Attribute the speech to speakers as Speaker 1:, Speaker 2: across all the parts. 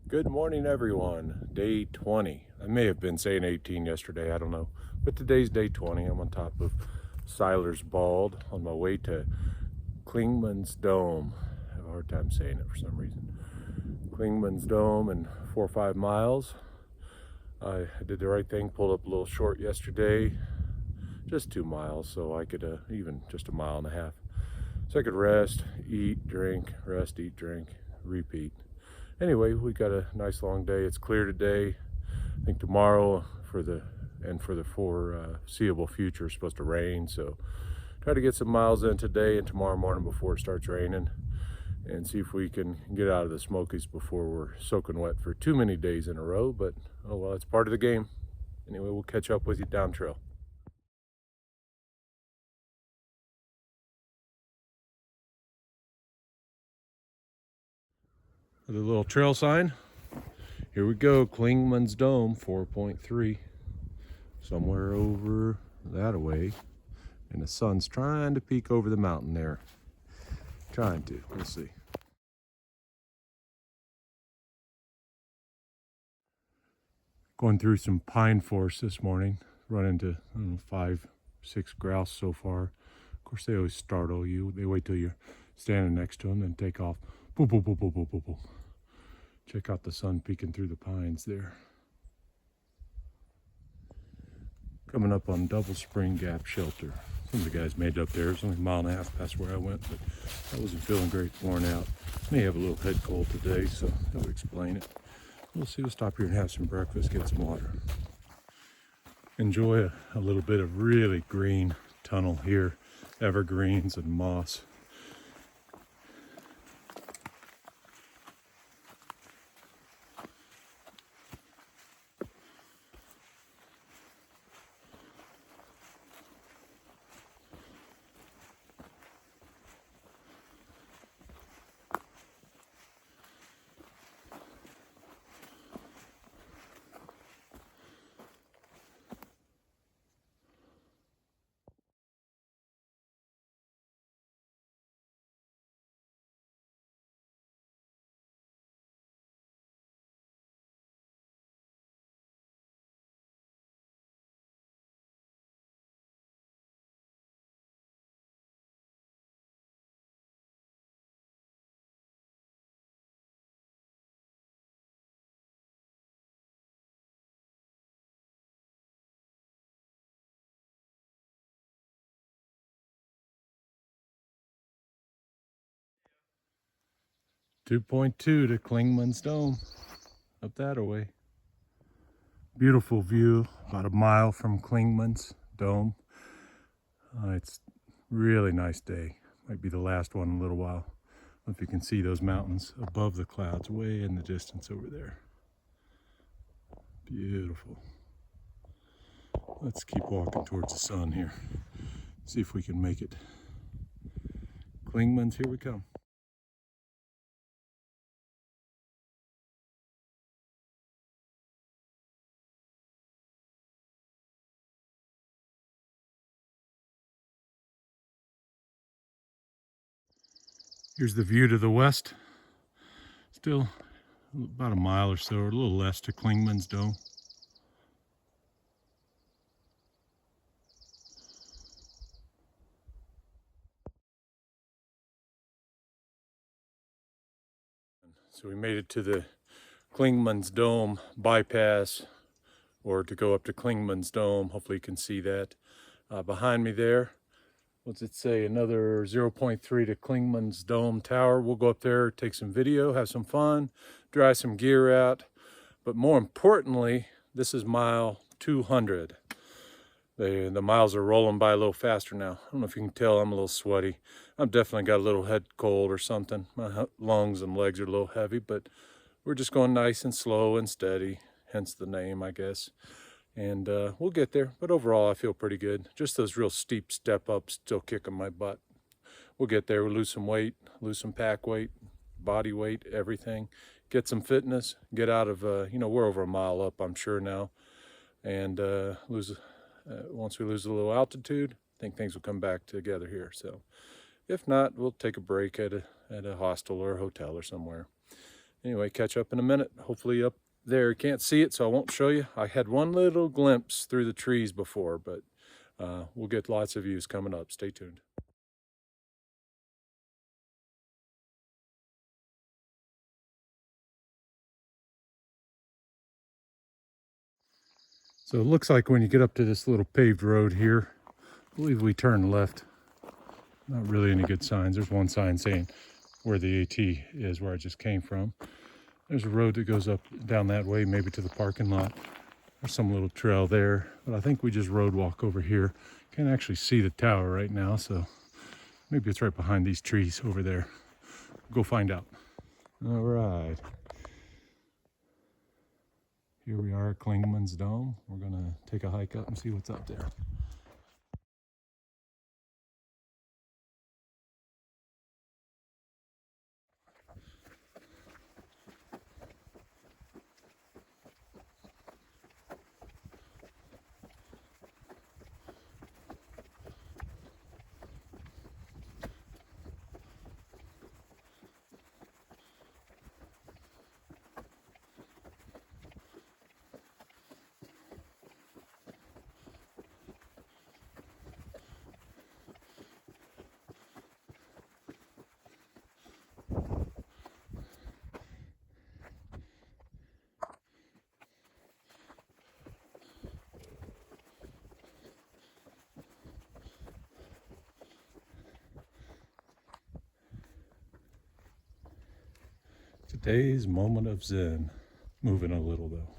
Speaker 1: Good morning, everyone. Day 20. I may have been saying 18 yesterday, I don't know. But today's day 20. I'm on top of Silers Bald on my way to Clingmans Dome. I have a hard time saying it for some reason. Clingmans Dome in 4 or 5 miles. I did the right thing, pulled up a little short yesterday, just 2 miles, so I could, even just a mile and a half. So I could rest, eat, drink, rest, eat, drink, repeat. Anyway, we got a nice long day. It's clear today. I think tomorrow for the foreseeable future is supposed to rain, so try to get some miles in today and tomorrow morning before it starts raining, and see if we can get out of the Smokies before we're soaking wet for too many days in a row. But oh well, it's part of the game. Anyway, we'll catch up with you down trail. The little trail sign. Here we go, Clingmans Dome 4.3. Somewhere over that way. And the sun's trying to peek over the mountain there. Trying to, we'll see. Going through some pine forest this morning. Run into, I don't know, 5, 6 grouse so far. Of course, they always startle you. They wait till you're standing next to them, then take off. Boop, boop, boop, boop, boop, boop, boop. Check out the sun peeking through the pines there. Coming up on Double Spring Gap Shelter. Some of the guys made it up there. It's only a mile and a half past where I went, but I wasn't feeling great, worn out. May have a little head cold today, so that would explain it. We'll see. We'll stop here and have some breakfast, get some water. Enjoy a little bit of really green tunnel here. Evergreens and moss. .2 to Clingmans Dome. Up that away. Beautiful view, about a mile from Clingmans Dome. It's really nice day. Might be the last one in a little while. I don't know if you can see those mountains above the clouds way in the distance over there. Beautiful. Let's keep walking towards the sun here. See if we can make it. Clingmans, here we come. Here's the view to the west. Still about a mile or so, or a little less, to Clingmans Dome. So we made it to the Clingmans Dome bypass, or to go up to Clingmans Dome. Hopefully you can see that behind me there. What's it say? Another 0.3 to Clingmans Dome Tower. We'll go up there, take some video, have some fun, dry some gear out. But more importantly, this is mile 200. The miles are rolling by a little faster now. I don't know if you can tell, I'm a little sweaty. I've definitely got a little head cold or something. My lungs and legs are a little heavy, but we're just going nice and slow and steady, hence the name, I guess. And we'll get there, but overall I feel pretty good. Just those real steep step ups still kicking my butt. We'll get there. We'll lose some weight, lose some pack weight, body weight, everything. Get some fitness, get out of, we're over a mile up, I'm sure now. And once we lose a little altitude, I think things will come back together here. So if not, we'll take a break at a hostel or a hotel or somewhere. Anyway, catch up in a minute. Hopefully up there, you can't see it, so I won't show you. I had one little glimpse through the trees before, but we'll get lots of views coming up. Stay tuned. So it looks like when you get up to this little paved road here, I believe we turn left. Not really any good signs. There's one sign saying where the AT is, where I just came from. There's a road that goes up down that way, maybe to the parking lot. There's some little trail there, but I think we just road walk over here. Can't actually see the tower right now, so maybe it's right behind these trees over there. Go find out. All right. Here we are at Clingmans Dome. We're gonna take a hike up and see what's up there. Today's moment of zen. Moving a little though.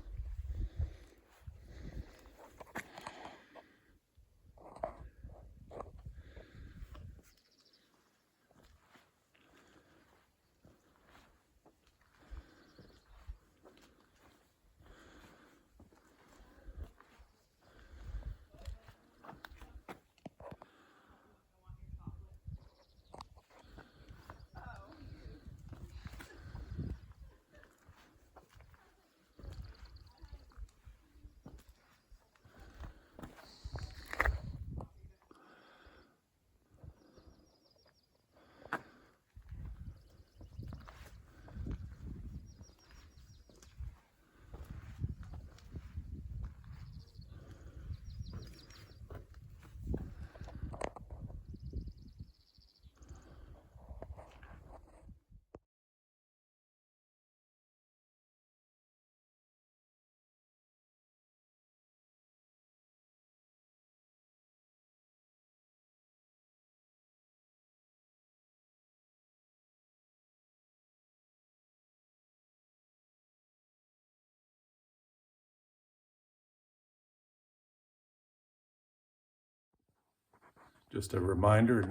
Speaker 1: Just a reminder,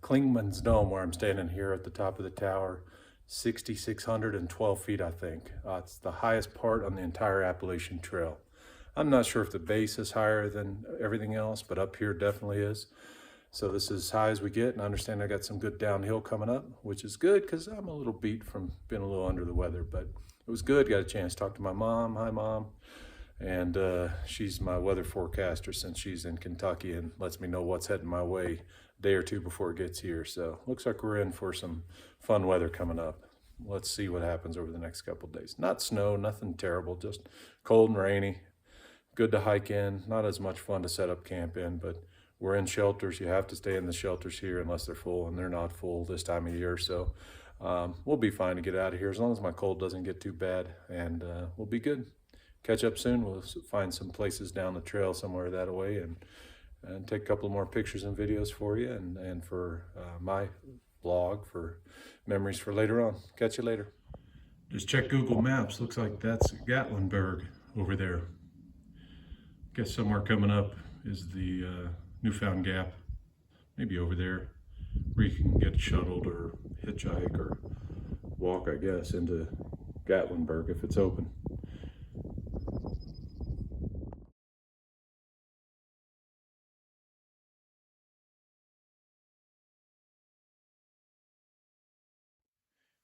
Speaker 1: Clingmans Dome, where I'm standing here at the top of the tower, 6,612 feet, I think. It's the highest part on the entire Appalachian Trail. I'm not sure if the base is higher than everything else, but up here definitely is. So this is as high as we get, and I understand I got some good downhill coming up, which is good because I'm a little beat from being a little under the weather, but it was good. Got a chance to talk to my mom. Hi, Mom. And she's my weather forecaster since she's in Kentucky and lets me know what's heading my way a day or two before it gets here. So looks like we're in for some fun weather coming up. Let's see what happens over the next couple of days. Not snow, nothing terrible, just cold and rainy. Good to hike in, not as much fun to set up camp in, but we're in shelters. You have to stay in the shelters here unless they're full, and they're not full this time of year. So we'll be fine to get out of here as long as my cold doesn't get too bad, and we'll be good. Catch up soon. We'll find some places down the trail somewhere that way and take a couple more pictures and videos for you and for my blog for memories for later on. Catch you later. Just check Google Maps. Looks like that's Gatlinburg over there. Guess somewhere coming up is the Newfound Gap. Maybe over there where you can get shuttled or hitchhike or walk, I guess, into Gatlinburg if it's open.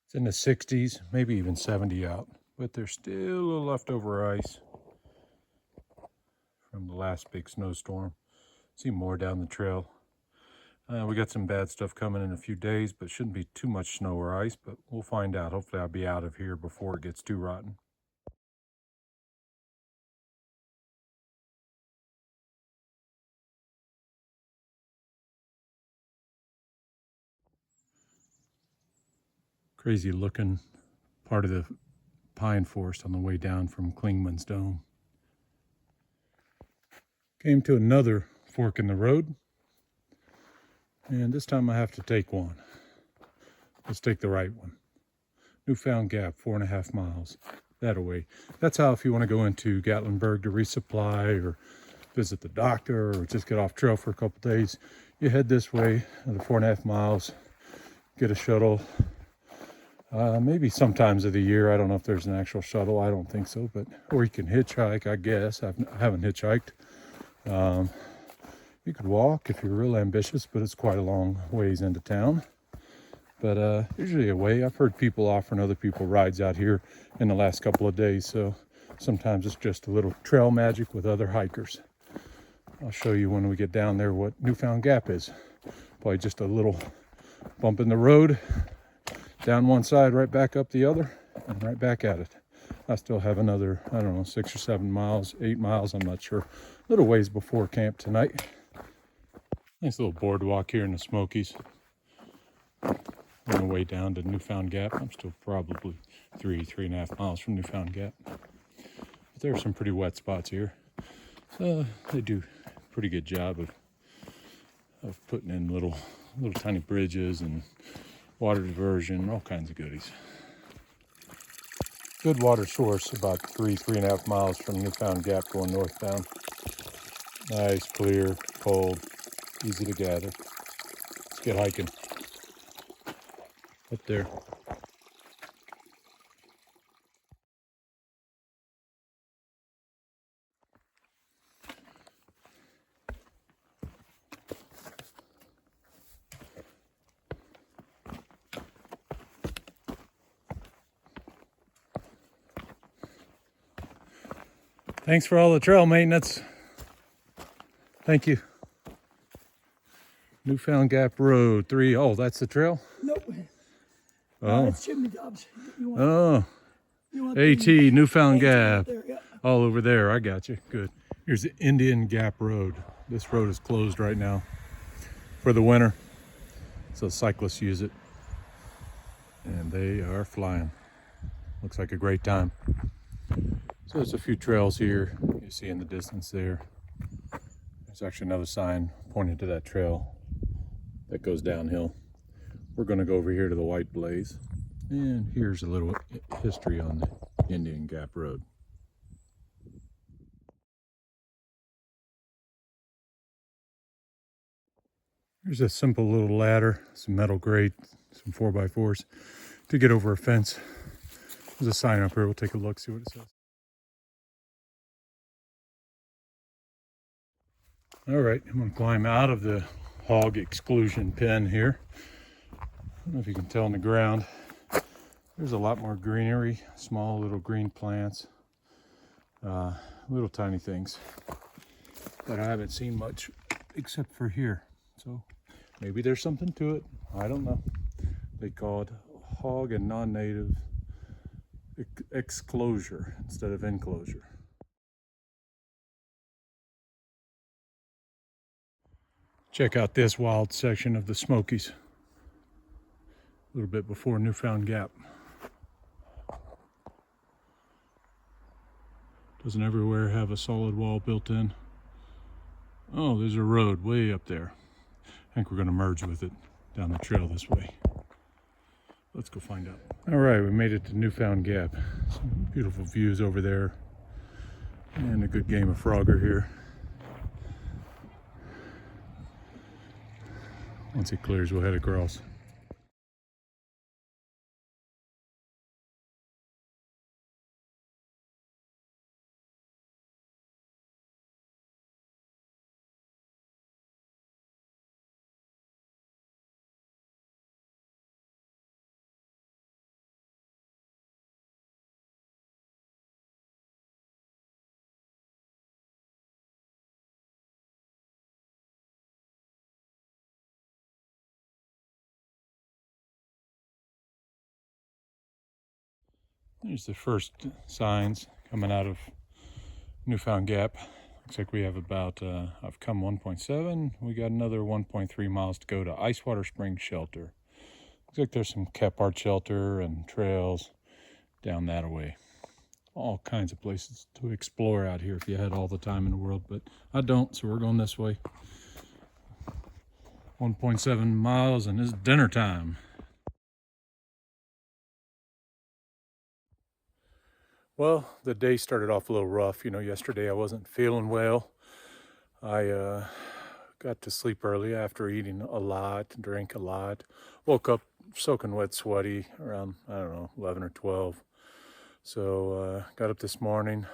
Speaker 1: It's in the 60s, maybe even 70 out, but there's still a little leftover ice from the last big snowstorm. See more down the trail. We got some bad stuff coming in a few days, but shouldn't be too much snow or ice, but we'll find out. Hopefully I'll be out of here before it gets too rotten. Crazy looking part of the pine forest on the way down from Clingmans Dome. Came to another fork in the road, and this time I have to take one. Let's take the right one. Newfound Gap, 4.5 miles that away. That's how, if you want to go into Gatlinburg to resupply or visit the doctor or just get off trail for a couple days, you head this way, the 4.5 miles, get a shuttle. Maybe sometimes of the year. I don't know if there's an actual shuttle. I don't think so, but or you can hitchhike, I guess. I haven't hitchhiked. You could walk if you're real ambitious, but it's quite a long ways into town. But usually a way. I've heard people offering other people rides out here in the last couple of days, so sometimes it's just a little trail magic with other hikers. I'll show you when we get down there what Newfound Gap is. Probably just a little bump in the road, down one side, right back up the other, and right back at it. I still have another, I don't know, 6 or 7 miles, 8 miles, I'm not sure. Little ways before camp tonight. Nice little boardwalk here in the Smokies. On the way down to Newfound Gap. I'm still probably 3.5 miles from Newfound Gap. But there are some pretty wet spots here. They do a pretty good job of putting in little tiny bridges and water diversion, all kinds of goodies. Good water source about 3.5 miles from Newfound Gap going northbound. Nice, clear, cold, easy to gather. Let's get hiking. Up there. Thanks for all the trail maintenance. Thank you. Newfound Gap Road 3. Oh, that's the trail?
Speaker 2: Nope.
Speaker 1: Oh.
Speaker 2: That's chimney tops.
Speaker 1: Oh. AT, Newfound Gap.
Speaker 2: There, yeah.
Speaker 1: All over there. I got you. Good. Here's the Indian Gap Road. This road is closed right now for the winter, so cyclists use it. And they are flying. Looks like a great time. So there's a few trails here you see in the distance there. There's actually another sign pointing to that trail that goes downhill. We're going to go over here to the White Blaze. And here's a little history on the Indian Gap Road. There's a simple little ladder, some metal grate, some 4x4s to get over a fence. There's a sign up here. We'll take a look, see what it says. All right, I'm going to climb out of the hog exclusion pen here. I don't know if you can tell on the ground. There's a lot more greenery, small little green plants, little tiny things that I haven't seen much except for here. So maybe there's something to it. I don't know. They call it hog and non-native exclosure instead of enclosure. Check out this wild section of the Smokies. A little bit before Newfound Gap. Doesn't everywhere have a solid wall built in? Oh, there's a road way up there. I think we're going to merge with it down the trail this way. Let's go find out. All right, we made it to Newfound Gap. Some beautiful views over there. And a good game of Frogger here. Once it clears, we'll head across. There's the first signs coming out of Newfound Gap. Looks like we have about, I've come 1.7. We got another 1.3 miles to go to Icewater Spring Shelter. Looks like there's some Kephart shelter and trails down that way. All kinds of places to explore out here if you had all the time in the world, but I don't, so we're going this way. 1.7 miles and it's dinner time. Well, the day started off a little rough. You know, yesterday I wasn't feeling well. I got to sleep early after eating a lot, drank a lot. Woke up soaking wet, sweaty around, I don't know, 11 or 12. So got up this morning,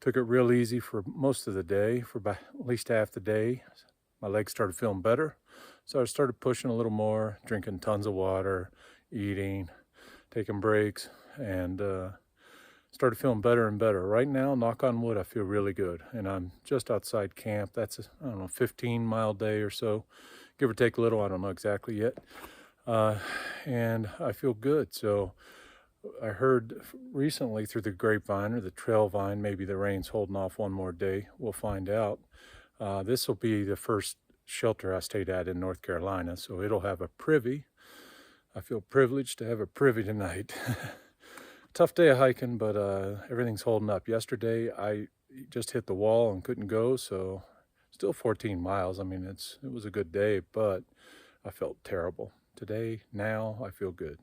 Speaker 1: took it real easy for most of the day, for about at least half the day. My legs started feeling better. So I started pushing a little more, drinking tons of water, eating, taking breaks, and started feeling better and better. Right now, knock on wood, I feel really good. And I'm just outside camp. That's, I don't know, 15-mile day or so, give or take a little. I don't know exactly yet. And I feel good. So I heard recently through the grapevine or the trail vine, maybe the rain's holding off one more day. We'll find out. This will be the first shelter I stayed at in North Carolina, so it'll have a privy. I feel privileged to have a privy tonight. Tough day of hiking, but everything's holding up. Yesterday, I just hit the wall and couldn't go, so still 14 miles. I mean, it was a good day, but I felt terrible. Today, now, I feel good.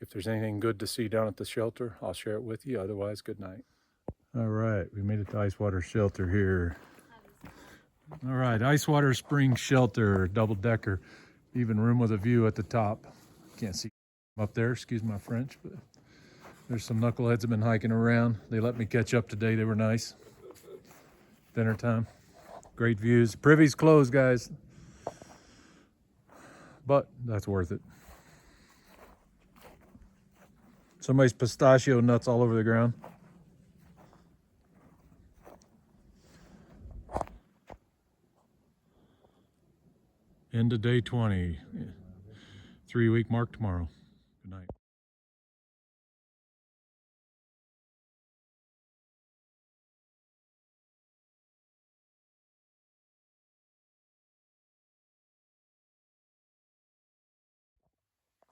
Speaker 1: If there's anything good to see down at the shelter, I'll share it with you. Otherwise, good night. All right, we made it to Icewater Shelter here. All right, Icewater Spring Shelter, double-decker. Even room with a view at the top. Can't see up there, excuse my French, but there's some knuckleheads have been hiking around. They let me catch up today. They were nice. Dinner time. Great views. Privy's closed, guys. But that's worth it. Somebody's pistachio nuts all over the ground. End of day 20. 3-week mark tomorrow. Good night.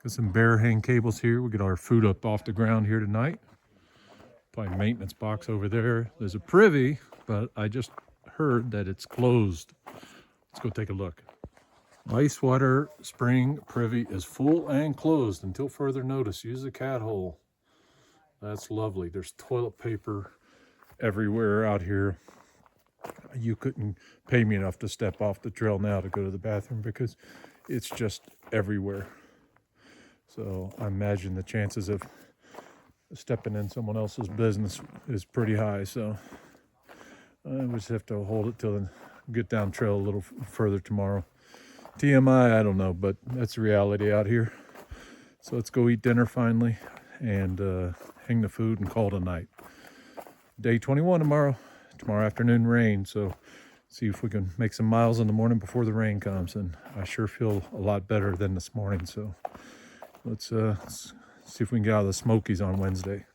Speaker 1: Got some bear hang cables here. We get our food up off the ground here tonight. Probably maintenance box over there. There's a privy, but I just heard that it's closed. Let's go take a look. Icewater Spring Privy is full and closed until further notice. Use the cat hole. That's lovely. There's toilet paper everywhere out here. You couldn't pay me enough to step off the trail now to go to the bathroom because it's just everywhere. So I imagine the chances of stepping in someone else's business is pretty high. So I just have to hold it till get down trail a little further tomorrow. TMI, I don't know, but that's the reality out here. So let's go eat dinner finally and hang the food and call it a night. Day 21 tomorrow. Tomorrow afternoon rain, so see if we can make some miles in the morning before the rain comes. And I sure feel a lot better than this morning, so let's see if we can get out of the Smokies on Wednesday.